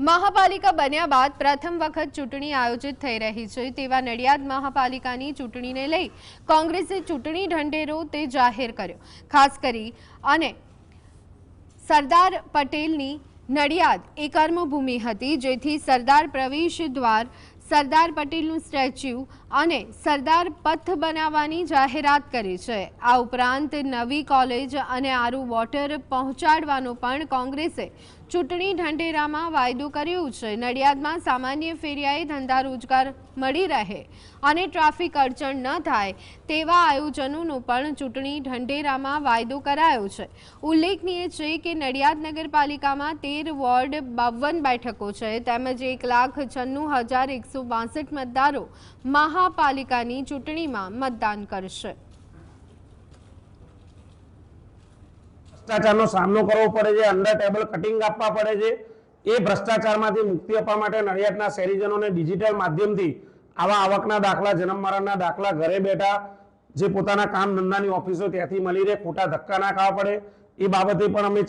મહાપાલિકા બન્યા બાદ પ્રથમ વખત ચૂંટણી આયોજિત થઈ રહી છે તેવા નડિયાદ મહાપાલિકાની ચૂંટણીને લઈ કોંગ્રેસે ચૂંટણી ઢંઢેરો તે જાહેર કર્યો। ખાસ કરી અને સરદાર પટેલની નડિયાદ એ કર્મભૂમિ હતી, જેથી સરદાર પ્રવેશ દ્વાર, સરદાર પટેલનું સ્ટેચ્યુ અને સરદાર પથ બનાવવાની જાહેરાત કરી છે। આ ઉપરાંત નવી કોલેજ અને આરું વોટર પહોંચાડવાનો પણ કોંગ્રેસે ચૂંટણી ઢંઢેરામાં વાયદો કર્યો છે। નડિયાદમાં સામાન્ય ફેરિયાએ ધંધા રોજગાર મળી રહે અને ટ્રાફિક અડચણ ન થાય તેવા આયોજનોનો પણ ચૂંટણી ઢંઢેરામાં વાયદો કરાયો છે। ઉલ્લેખનીય છે કે નડિયાદ નગરપાલિકામાં 13 વોર્ડ 52 બેઠકો છે, તેમજ 1,96,162 મતદારો મહાપાલિકાની ચૂંટણીમાં મતદાન કરશે। ભ્રષ્ટાચારનો સામનો કરવો પડે છે, અંડર ટેબલ કટિંગ આપવા પડે છે। એ ભ્રષ્ટાચારમાંથી મુક્તિ આપવા માટે નડિયાદના શહેરીજનોને ડિજિટલ માધ્યમથી આવા આવકના દાખલા, જન્મ મરણના દાખલા ઘરે બેઠા જે પોતાના કામ ધંધાની ઓફિસો ત્યાંથી મળી રહે, ખોટા ધક્કા ના ખાવા પડે, એ બાબતે પણ અમે